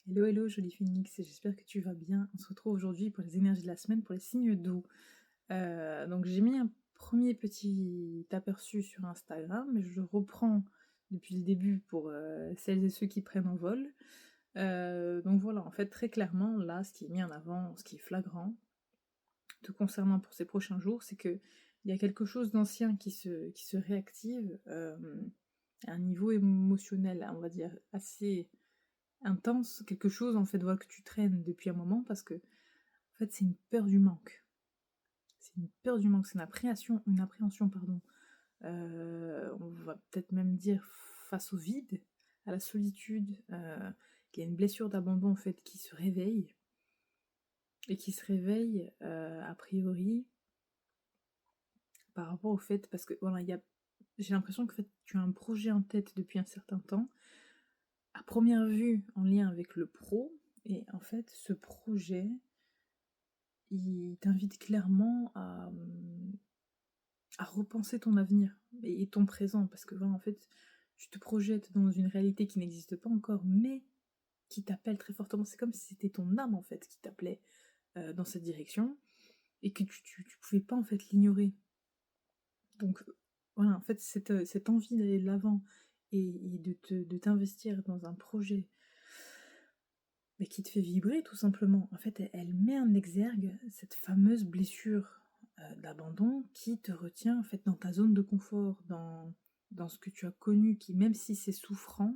Hello, hello, jolie phénix, j'espère que tu vas bien. On se retrouve aujourd'hui pour les énergies de la semaine, pour les signes d'eau. Donc j'ai mis un premier petit aperçu sur Instagram, mais je reprends depuis le début pour celles et ceux qui prennent en vol. Donc voilà, en fait, très clairement, là, ce qui est mis en avant, ce qui est flagrant, te concernant pour ces prochains jours, c'est que il y a quelque chose d'ancien qui se réactive à un niveau émotionnel, on va dire, assez intense, quelque chose en fait voilà que tu traînes depuis un moment parce que en fait c'est une peur du manque. C'est une peur du manque, c'est une appréhension pardon. On va peut-être même dire face au vide, à la solitude, qu'il y a une blessure d'abandon en fait qui se réveille et qui se réveille a priori par rapport au fait parce que voilà j'ai l'impression que en fait, tu as un projet en tête depuis un certain temps, à première vue en lien avec le pro, et en fait ce projet il t'invite clairement à repenser ton avenir et ton présent, parce que voilà, en fait, tu te projettes dans une réalité qui n'existe pas encore, mais qui t'appelle très fortement. C'est comme si c'était ton âme, en fait, qui t'appelait dans cette direction, et que tu pouvais pas, en fait, l'ignorer. Donc, voilà, en fait, cette envie d'aller de l'avant et de t'investir dans un projet mais qui te fait vibrer tout simplement. En fait, elle met en exergue cette fameuse blessure d'abandon qui te retient en fait dans ta zone de confort, dans ce que tu as connu, qui même si c'est souffrant,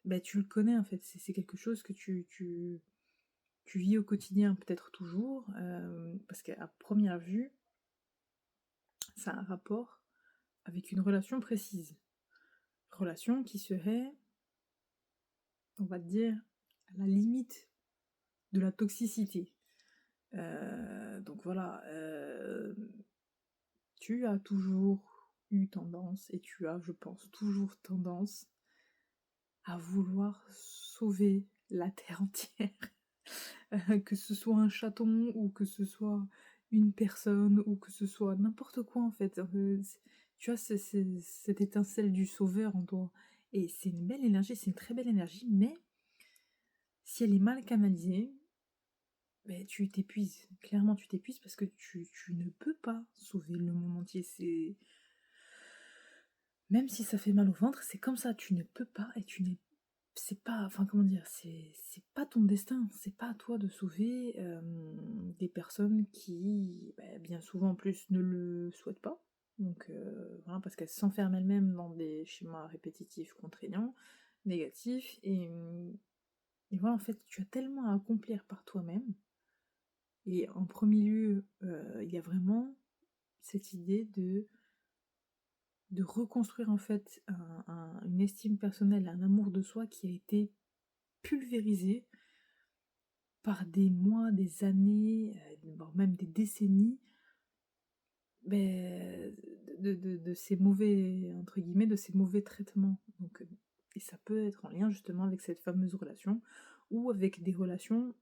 bah, tu le connais en fait. C'est quelque chose que tu vis au quotidien, peut-être toujours, parce qu'à première vue, ça a un rapport avec une relation précise. Relation qui serait, on va dire, à la limite de la toxicité. Donc voilà, tu as toujours eu tendance, et tu as, je pense, toujours tendance à vouloir sauver la terre entière. Que ce soit un chaton, ou que ce soit une personne, ou que ce soit n'importe quoi en fait. Tu as cette étincelle du sauveur en toi. Et c'est une belle énergie, c'est une très belle énergie, mais si elle est mal canalisée, ben, tu t'épuises. Clairement, tu t'épuises parce que tu ne peux pas sauver le monde entier. Même si ça fait mal au ventre, c'est comme ça. Tu ne peux pas, et tu n'es. C'est pas. Enfin, comment dire, c'est pas ton destin. C'est pas à toi de sauver des personnes qui, ben, bien souvent en plus, ne le souhaitent pas. Donc, voilà, parce qu'elles s'enferment elles-mêmes dans des schémas répétitifs, contraignants, négatifs. Et voilà, en fait, tu as tellement à accomplir par toi-même. Et en premier lieu, il y a vraiment cette idée de reconstruire en fait une estime personnelle, un amour de soi qui a été pulvérisé par des mois, des années, voire même des décennies, ben, de ces mauvais, entre guillemets, de ces mauvais traitements. Donc, et ça peut être en lien justement avec cette fameuse relation, ou avec des relations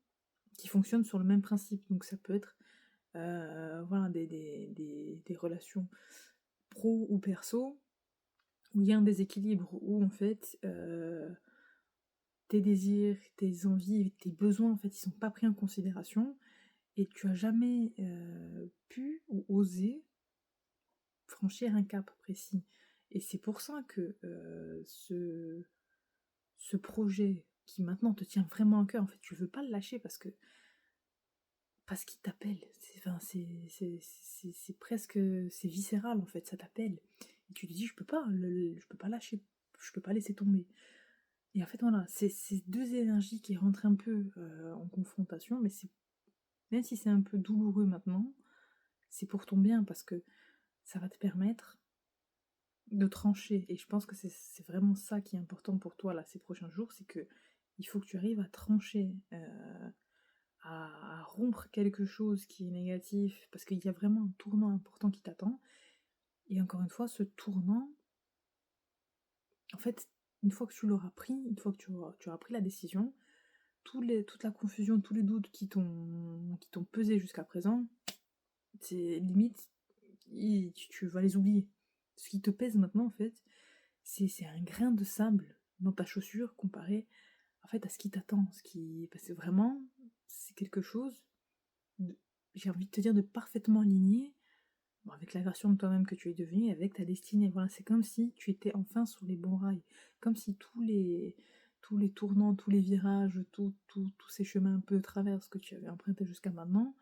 qui fonctionnent sur le même principe. Donc ça peut être voilà, des relations pro ou perso, où il y a un déséquilibre, où en fait tes désirs, tes envies, tes besoins en fait ils sont pas pris en considération, et tu as jamais pu ou osé franchir un cap précis. Et c'est pour ça que ce projet qui maintenant te tient vraiment à cœur, en fait tu veux pas le lâcher parce qu'il t'appelle. Enfin, c'est presque, c'est viscéral en fait, ça t'appelle. Et tu te dis, je peux pas lâcher, je peux pas laisser tomber. Et en fait, voilà, c'est ces deux énergies qui rentrent un peu en confrontation, mais même si c'est un peu douloureux maintenant, c'est pour ton bien, parce que ça va te permettre de trancher. Et je pense que c'est vraiment ça qui est important pour toi là ces prochains jours, c'est que il faut que tu arrives à trancher. À rompre quelque chose qui est négatif, parce qu'il y a vraiment un tournant important qui t'attend. Et encore une fois, ce tournant, en fait, une fois que tu l'auras pris, une fois que tu auras pris la décision, toute la confusion, tous les doutes qui t'ont pesé jusqu'à présent, c'est limite, tu vas les oublier. Ce qui te pèse maintenant, en fait, c'est un grain de sable dans ta chaussure comparé en fait, à ce qui t'attend, parce que vraiment, c'est quelque chose, j'ai envie de te dire, de parfaitement aligné, bon, avec la version de toi-même que tu es devenue, avec ta destinée. Voilà, c'est comme si tu étais enfin sur les bons rails, comme si tous les tournants, tous les virages, tous ces chemins un peu de travers que tu avais empruntés jusqu'à maintenant,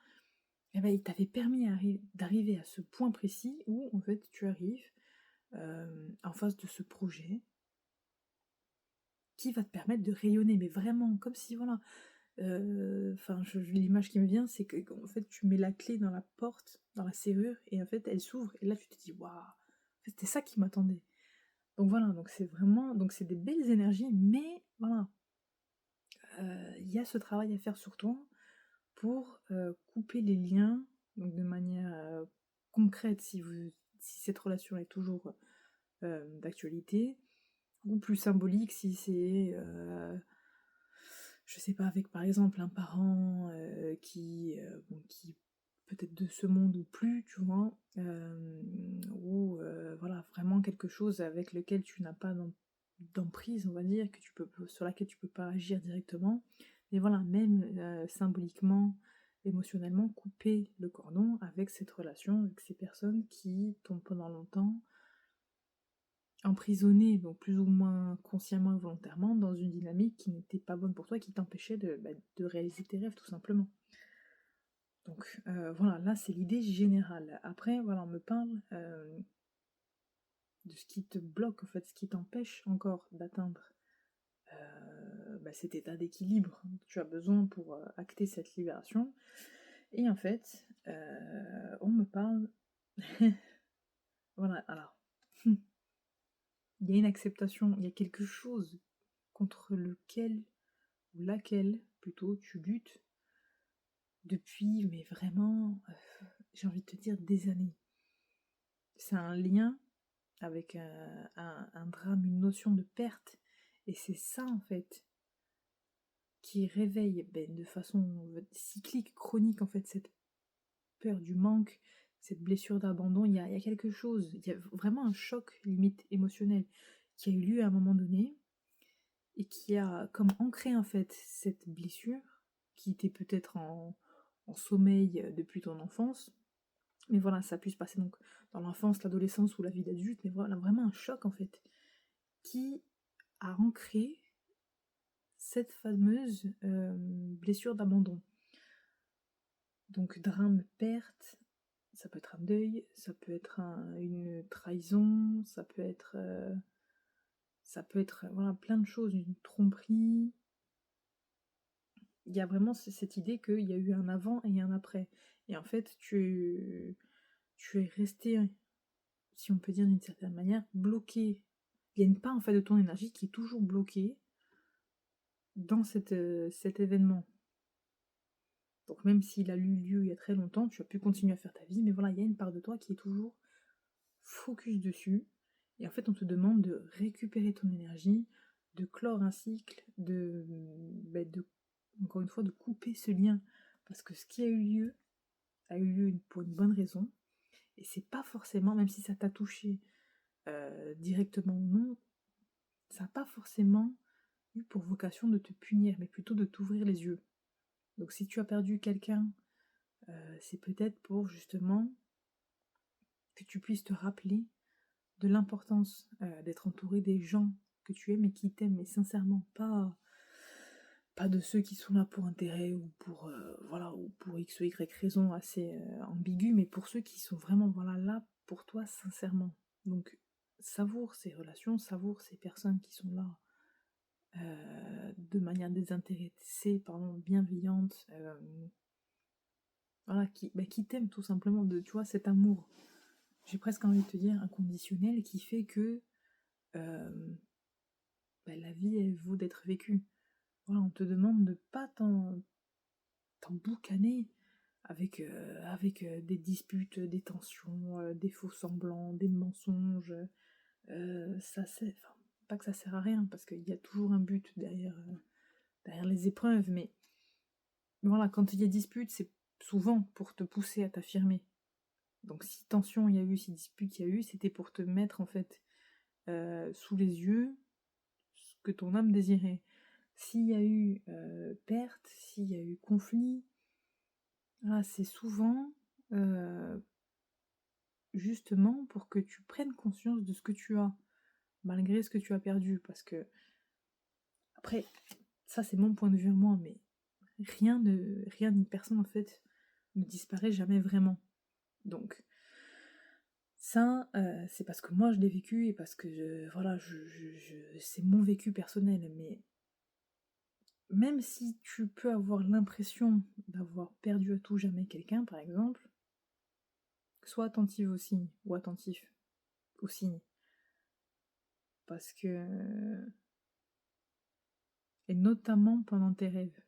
eh ben, il t'avait permis d'arriver à ce point précis où, en fait, tu arrives en face de ce projet qui va te permettre de rayonner, mais vraiment, comme si, voilà, enfin, l'image qui me vient, c'est que, en fait, tu mets la clé dans la porte, dans la serrure, et en fait, elle s'ouvre, et là, tu te dis, waouh, en fait, c'était ça qui m'attendait. Donc voilà, donc c'est vraiment, donc c'est des belles énergies, mais voilà, il y a ce travail à faire sur toi pour couper les liens, donc de manière concrète, si cette relation est toujours d'actualité, ou plus symbolique si c'est, je sais pas, avec par exemple un parent bon, qui peut-être de ce monde ou plus, tu vois, ou voilà, vraiment quelque chose avec lequel tu n'as pas d'emprise, on va dire, sur laquelle tu peux pas agir directement. Mais voilà, même symboliquement, émotionnellement, couper le cordon avec cette relation, avec ces personnes qui t'ont pendant longtemps emprisonné, donc plus ou moins consciemment et volontairement, dans une dynamique qui n'était pas bonne pour toi, qui t'empêchait de réaliser tes rêves, tout simplement. Donc voilà, là c'est l'idée générale. Après, voilà, on me parle de ce qui te bloque, en fait, ce qui t'empêche encore d'atteindre cet état d'équilibre dont tu as besoin pour acter cette libération. Et en fait, on me parle... Voilà, alors, il y a une acceptation, il y a quelque chose contre lequel, ou laquelle, plutôt, tu luttes depuis, mais vraiment, j'ai envie de te dire, des années. C'est un lien avec un drame, une notion de perte, et c'est ça, en fait, qui réveille de façon cyclique, chronique, en fait, cette peur du manque, cette blessure d'abandon. Il y a quelque chose, il y a vraiment un choc, limite, émotionnel, qui a eu lieu à un moment donné, et qui a comme ancré, en fait, cette blessure, qui était peut-être en sommeil depuis ton enfance. Mais voilà, ça a pu se passer donc dans l'enfance, l'adolescence ou la vie d'adulte, mais voilà, vraiment un choc en fait, qui a ancré cette fameuse blessure d'abandon. Donc drame, perte, ça peut être un deuil, ça peut être une trahison, ça peut être voilà, plein de choses, une tromperie. Il y a vraiment cette idée qu'il y a eu un avant et un après. Et en fait, tu es resté, si on peut dire d'une certaine manière, bloqué. Il y a une part en fait de ton énergie qui est toujours bloquée dans cet événement. Donc même s'il a eu lieu il y a très longtemps, tu as pu continuer à faire ta vie, mais voilà, il y a une part de toi qui est toujours focus dessus. Et en fait, on te demande de récupérer ton énergie, de clore un cycle, encore une fois, de couper ce lien. Parce que ce qui a eu lieu pour une bonne raison. Et c'est pas forcément, même si ça t'a touché directement ou non, ça n'a pas forcément eu pour vocation de te punir, mais plutôt de t'ouvrir les yeux. Donc si tu as perdu quelqu'un, c'est peut-être pour justement que tu puisses te rappeler de l'importance d'être entouré des gens que tu aimes et qui t'aiment, mais sincèrement, pas de ceux qui sont là pour intérêt ou pour voilà, ou pour X ou Y raison assez ambiguë, mais pour ceux qui sont vraiment voilà, là pour toi sincèrement. Donc savoure ces relations, savoure ces personnes qui sont là de manière désintéressée, pardon, bienveillante, voilà, qui t'aime tout simplement, tu vois, cet amour, j'ai presque envie de te dire inconditionnel, qui fait que la vie, elle vaut d'être vécue. Voilà, on te demande de pas t'emboucaner avec des disputes, des tensions, des faux semblants, des mensonges. Enfin, pas que ça sert à rien, parce qu'il y a toujours un but derrière les épreuves, mais voilà, quand il y a dispute, c'est souvent pour te pousser à t'affirmer. Donc si tension il y a eu, si dispute il y a eu, c'était pour te mettre en fait sous les yeux ce que ton âme désirait. s'il y a eu perte, s'il y a eu conflit, ah, c'est souvent justement pour que tu prennes conscience de ce que tu as, malgré ce que tu as perdu. Parce que, après, ça c'est mon point de vue à moi, mais rien ni personne en fait ne disparaît jamais vraiment. Donc, ça, c'est parce que moi je l'ai vécu et parce que voilà, c'est mon vécu personnel. Mais même si tu peux avoir l'impression d'avoir perdu à tout jamais quelqu'un, par exemple, sois attentive aux signes ou attentif aux signes. Parce que, et notamment pendant tes rêves.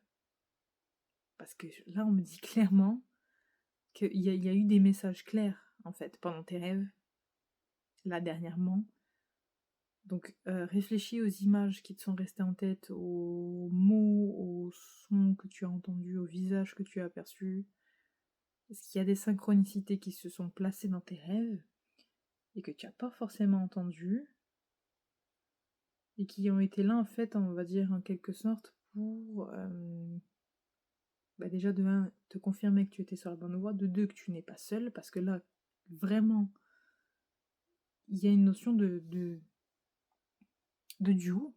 Parce que là, on me dit clairement qu'il y a eu des messages clairs, en fait, pendant tes rêves, là dernièrement. Donc, réfléchis aux images qui te sont restées en tête, aux mots, aux sons que tu as entendus, aux visages que tu as aperçus. Est-ce qu'il y a des synchronicités qui se sont placées dans tes rêves et que tu n'as pas forcément entendues et qui ont été là, en fait, on va dire, en quelque sorte, pour déjà de un, te confirmer que tu étais sur la bonne voie, de deux, que tu n'es pas seule, parce que là, vraiment, il y a une notion de duo,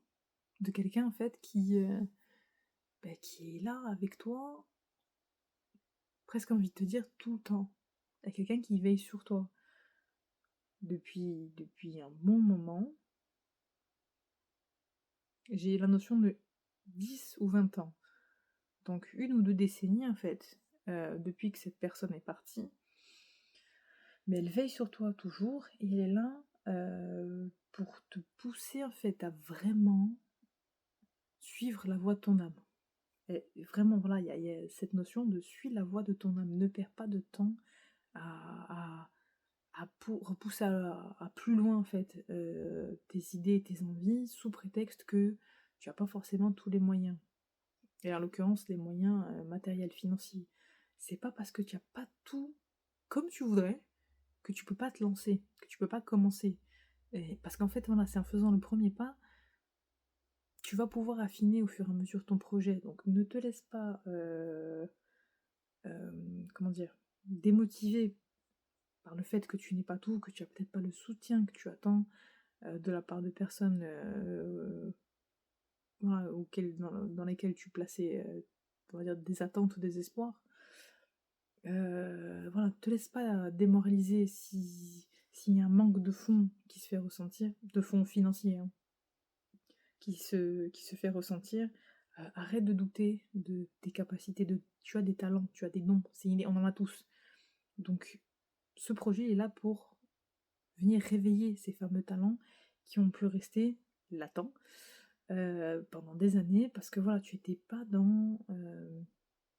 de quelqu'un en fait qui est là avec toi, presque envie de te dire tout le temps. Il y a quelqu'un qui veille sur toi depuis un bon moment. J'ai la notion de 10 ou 20 ans. Donc 1 ou 2 décennies en fait, depuis que cette personne est partie. Mais elle veille sur toi toujours et elle est là pour te pousser en fait à vraiment suivre la voie de ton âme. Et vraiment, voilà, il y a cette notion de suivre la voie de ton âme. Ne perds pas de temps à, repousser à plus loin en fait tes idées et tes envies sous prétexte que tu n'as pas forcément tous les moyens. Et en l'occurrence, les moyens matériels, financiers. C'est pas parce que tu n'as pas tout comme tu voudrais que tu peux pas te lancer, que tu peux pas commencer. Et parce qu'en fait, voilà, c'est en faisant le premier pas, tu vas pouvoir affiner au fur et à mesure ton projet. Donc ne te laisse pas, comment dire, démotiver par le fait que tu n'aies pas tout, que tu as peut-être pas le soutien que tu attends de la part de personnes voilà, dans lesquelles tu plaçais, on va dire, des attentes ou des espoirs. Voilà, ne te laisse pas démoraliser s'il y a un manque de fonds qui se fait ressentir, de fonds financiers, hein, qui se fait ressentir. Arrête de douter de tes capacités, tu as des talents, tu as des dons, on en a tous. Donc ce projet est là pour venir réveiller ces fameux talents qui ont pu rester latents pendant des années, parce que voilà, tu n'étais pas dans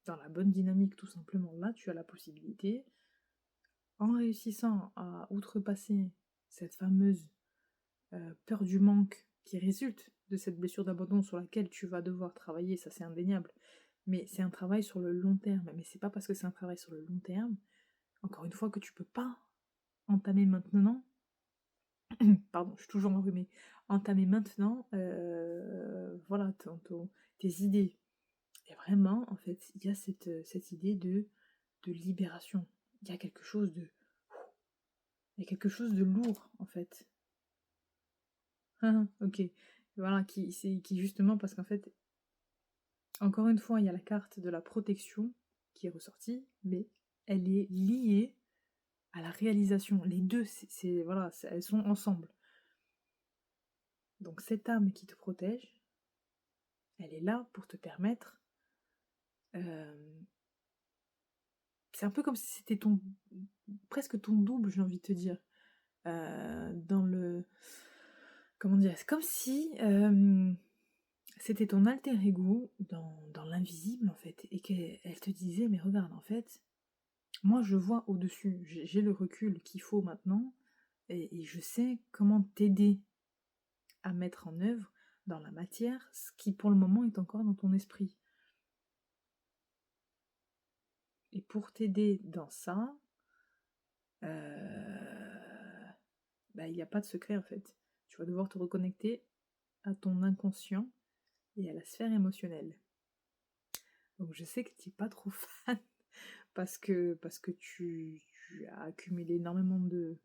la bonne dynamique tout simplement. Là, tu as la possibilité, en réussissant à outrepasser cette fameuse peur du manque qui résulte de cette blessure d'abandon sur laquelle tu vas devoir travailler, ça c'est indéniable, mais c'est un travail sur le long terme. Mais c'est pas parce que c'est un travail sur le long terme, encore une fois, que tu peux pas entamer maintenant, pardon, je suis toujours enrhumée, entamer maintenant, voilà, tes idées. Et vraiment, en fait, il y a cette idée de libération. Il y a quelque chose de, il y a quelque chose de lourd, en fait. Ok, voilà, qui justement, parce qu'en fait, encore une fois, il y a la carte de la protection qui est ressortie, mais elle est liée à la réalisation. Les deux, voilà, elles sont ensemble. Donc cette âme qui te protège, elle est là pour te permettre. C'est un peu comme si c'était presque ton double, j'ai envie de te dire. Dans le, comment dire, c'est comme si c'était ton alter ego dans l'invisible en fait, et qu'elle te disait, mais regarde, en fait, moi je vois au-dessus, j'ai le recul qu'il faut maintenant, et je sais comment t'aider à mettre en œuvre dans la matière ce qui pour le moment est encore dans ton esprit. Et pour t'aider dans ça, il n'y a pas de secret en fait. Tu vas devoir te reconnecter à ton inconscient et à la sphère émotionnelle. Donc je sais que tu n'es pas trop fan parce que tu as accumulé énormément de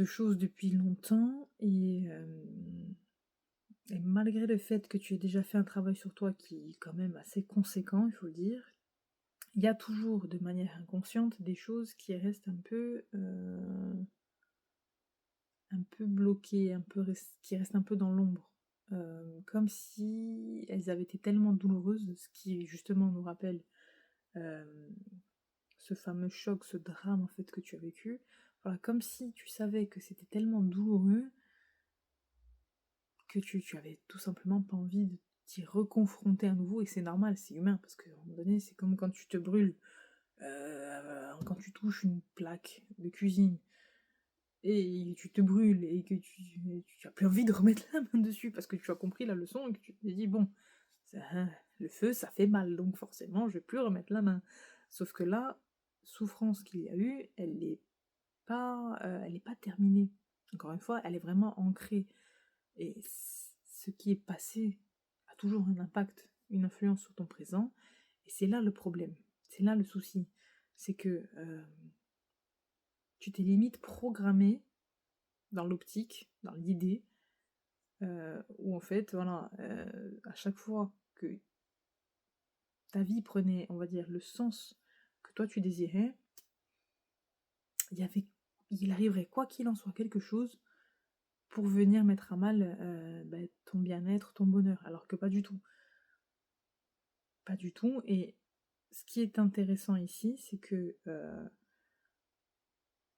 choses depuis longtemps et malgré le fait que tu aies déjà fait un travail sur toi qui est quand même assez conséquent, il faut le dire, il y a toujours de manière inconsciente des choses qui restent un peu bloquées, qui restent un peu dans l'ombre. Comme si elles avaient été tellement douloureuses, ce qui justement nous rappelle euh, ce fameux choc, ce drame en fait que tu as vécu. Voilà, comme si tu savais que c'était tellement douloureux que tu avais tout simplement pas envie de t'y reconfronter à nouveau, et c'est normal, c'est humain, parce qu'à un moment donné, c'est comme quand tu te brûles, quand tu touches une plaque de cuisine, et tu te brûles, et que tu as plus envie de remettre la main dessus, parce que tu as compris la leçon, et que tu te dis, bon, le feu, ça fait mal, donc forcément, je vais plus remettre la main. Sauf que là, souffrance qu'il y a eu, elle n'est pas terminée. Encore une fois, elle est vraiment ancrée. Et ce qui est passé a toujours un impact, une influence sur ton présent. Et c'est là le problème, c'est là le souci. C'est que tu t'es limite programmé dans l'optique, dans l'idée, où en fait, voilà, à chaque fois que ta vie prenait, on va dire, le sens que toi tu désirais, il arriverait, quoi qu'il en soit, quelque chose pour venir mettre à mal ton bien-être, ton bonheur, alors que pas du tout. Pas du tout. Et ce qui est intéressant ici, c'est que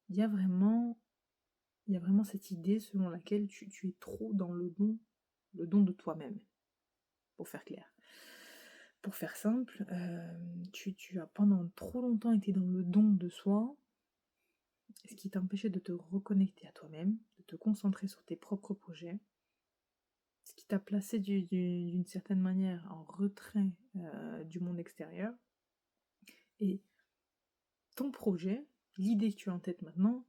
il y a vraiment cette idée selon laquelle tu es trop dans le don de toi-même, pour faire clair. Pour faire simple, tu as pendant trop longtemps été dans le don de soi, ce qui t'a empêché de te reconnecter à toi-même, de te concentrer sur tes propres projets, ce qui t'a placé d'une certaine manière en retrait du monde extérieur. Et ton projet, l'idée que tu as en tête maintenant,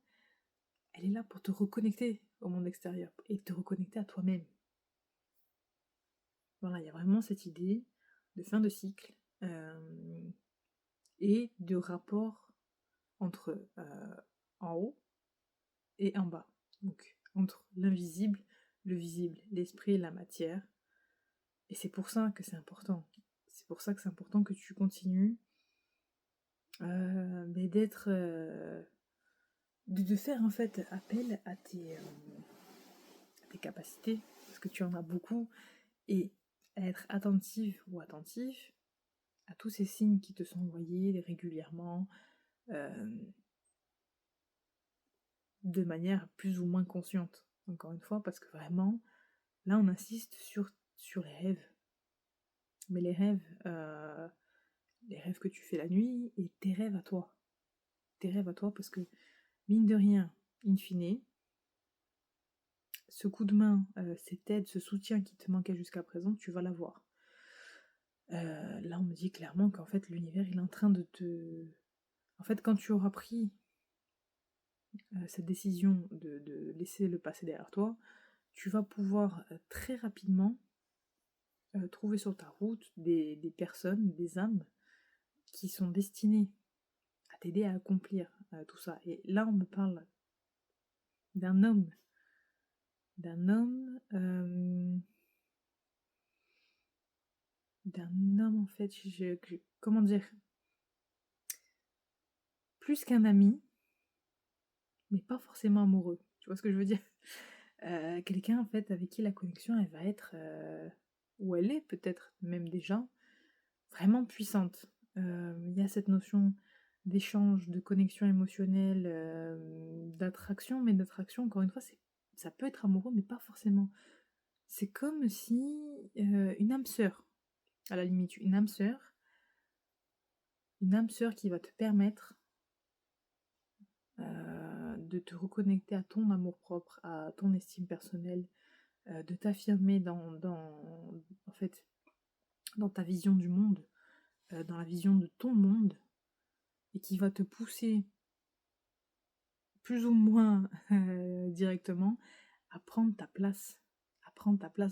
elle est là pour te reconnecter au monde extérieur et te reconnecter à toi-même. Voilà, il y a vraiment cette idée de fin de cycle et de rapport entre en haut et en bas. Donc, entre l'invisible, le visible, l'esprit et la matière. Et c'est pour ça que c'est important. C'est pour ça que c'est important que tu continues d'être... de faire en fait appel à tes capacités, parce que tu en as beaucoup, et à être attentive ou attentif à tous ces signes qui te sont envoyés régulièrement, de manière plus ou moins consciente. Encore une fois, parce que vraiment, là on insiste sur les rêves. Mais les rêves que tu fais la nuit et tes rêves à toi. Tes rêves à toi, parce que mine de rien, in fine, ce coup de main, cette aide, ce soutien qui te manquait jusqu'à présent, tu vas l'avoir. Là, on me dit clairement qu'en fait, l'univers, il est en train de te... En fait, quand tu auras pris cette décision de laisser le passé derrière toi, tu vas pouvoir très rapidement trouver sur ta route des personnes, des âmes, qui sont destinées à t'aider à accomplir tout ça. Et là, on me parle d'un homme, d'un homme, en fait, comment dire, plus qu'un ami, mais pas forcément amoureux. Tu vois ce que je veux dire? Quelqu'un en fait avec qui la connexion elle va être, ou elle est peut-être même déjà, vraiment puissante. Il y a cette notion d'échange, de connexion émotionnelle, d'attraction, mais d'attraction, encore une fois, ça peut être amoureux, mais pas forcément. C'est comme si une âme sœur, à la limite, une âme sœur qui va te permettre de te reconnecter à ton amour-propre, à ton estime personnelle, de t'affirmer en fait, dans ta vision du monde, dans la vision de ton monde, et qui va te pousser plus ou moins directement à prendre ta place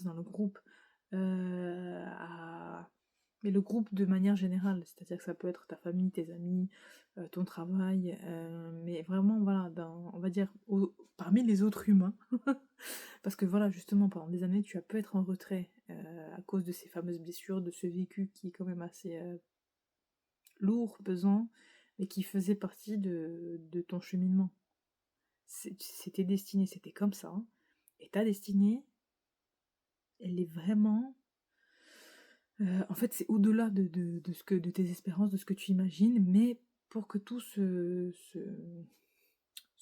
dans le groupe, mais le groupe de manière générale, c'est-à-dire que ça peut être ta famille, tes amis, ton travail, mais vraiment, voilà, on va dire, parmi les autres humains, parce que voilà, justement, pendant des années, tu as pu être en retrait à cause de ces fameuses blessures, de ce vécu qui est quand même assez lourd, pesant, mais qui faisait partie de ton cheminement. C'était destiné, c'était comme ça, hein. Et ta destinée, elle est vraiment... en fait, c'est au-delà de tes espérances, de ce que tu imagines, mais pour que tout se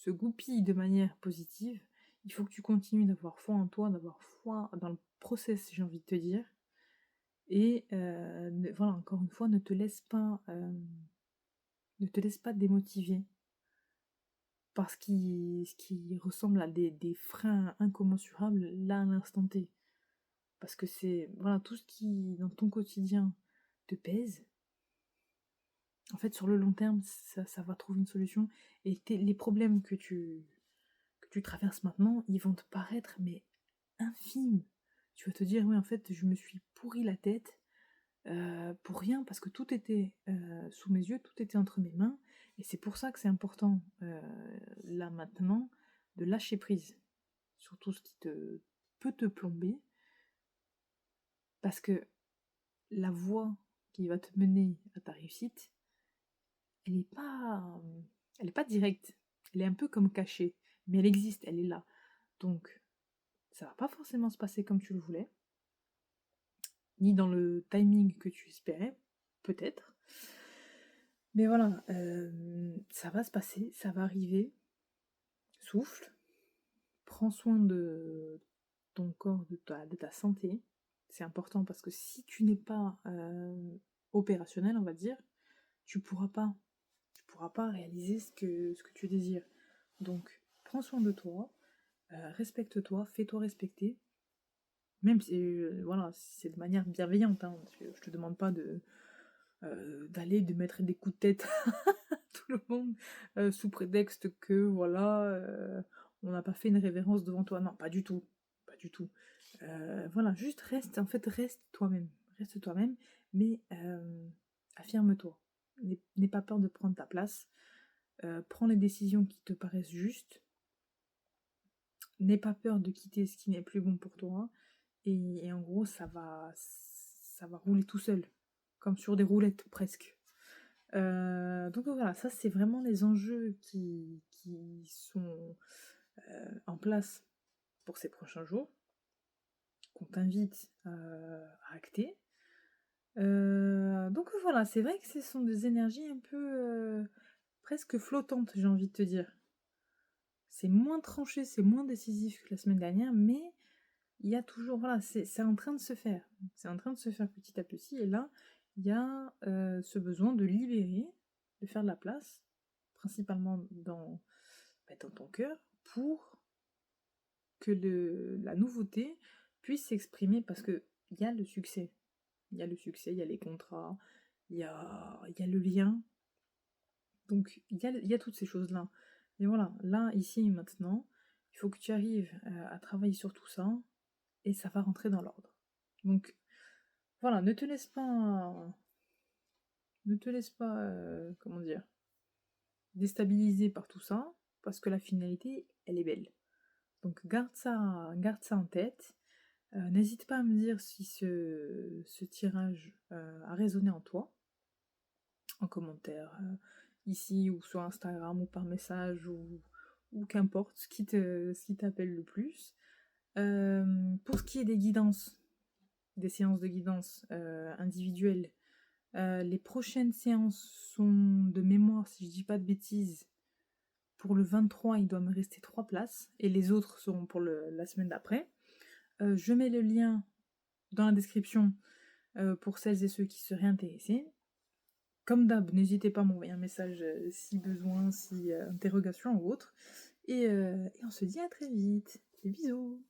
goupille de manière positive, il faut que tu continues d'avoir foi en toi, d'avoir foi dans le process, j'ai envie de te dire. Et voilà, encore une fois, ne te laisse pas démotiver par ce qui ressemble à des freins incommensurables là à l'instant T. Parce que c'est, voilà, tout ce qui, dans ton quotidien, te pèse, en fait, sur le long terme, ça va trouver une solution. Et les problèmes que tu traverses maintenant, ils vont te paraître, mais infimes. Tu vas te dire, oui, en fait, je me suis pourri la tête pour rien, parce que tout était sous mes yeux, tout était entre mes mains. Et c'est pour ça que c'est important, là maintenant, de lâcher prise sur tout ce qui peut te plomber, parce que la voie qui va te mener à ta réussite, elle n'est pas, elle est pas directe. Elle est un peu comme cachée, mais elle existe, elle est là. Donc, ça va pas forcément se passer comme tu le voulais, ni dans le timing que tu espérais, peut-être. Mais voilà, ça va se passer, ça va arriver. Souffle, prends soin de ton corps, de ta santé. C'est important parce que si tu n'es pas opérationnel, on va dire, tu pourras pas réaliser ce que tu désires. Donc, prends soin de toi, respecte-toi, fais-toi respecter. Même si, voilà, c'est de manière bienveillante, hein, parce que je te demande pas de mettre des coups de tête à tout le monde sous prétexte que, voilà, on n'a pas fait une révérence devant toi. Non, pas du tout, pas du tout. Voilà, juste reste toi-même. Reste toi-même, mais affirme-toi. N'aie pas peur de prendre ta place. Prends les décisions qui te paraissent justes. N'aie pas peur de quitter ce qui n'est plus bon pour toi. Et en gros, ça va rouler tout seul, comme sur des roulettes presque. Donc voilà, ça c'est vraiment les enjeux qui sont en place pour ces prochains jours, qu'on t'invite à acter. Donc voilà, c'est vrai que ce sont des énergies un peu presque flottantes, j'ai envie de te dire. C'est moins tranché, c'est moins décisif que la semaine dernière, mais il y a toujours, voilà, c'est en train de se faire. C'est en train de se faire petit à petit. Et là, il y a ce besoin de libérer, de faire de la place, principalement dans ton cœur, pour que la nouveauté puisse s'exprimer, parce que il y a le succès. Il y a le succès, il y a les contrats, il y a le lien. Donc, il y a toutes ces choses-là. Et voilà, là, ici et maintenant, il faut que tu arrives à travailler sur tout ça, et ça va rentrer dans l'ordre. Donc, voilà, ne te laisse pas, comment dire, déstabiliser par tout ça, parce que la finalité, elle est belle. Donc, garde ça en tête. N'hésite pas à me dire si ce tirage a résonné en toi, en commentaire, ici ou sur Instagram ou par message ou qu'importe, ce qui t'appelle le plus. Pour ce qui est des guidances, des séances de guidance individuelles, les prochaines séances sont de mémoire, si je dis pas de bêtises. Pour le 23, il doit me rester 3 places et les autres seront pour la semaine d'après. Je mets le lien dans la description pour celles et ceux qui seraient intéressés. Comme d'hab, n'hésitez pas à m'envoyer un message si besoin, si interrogation ou autre. Et on se dit à très vite. Des bisous.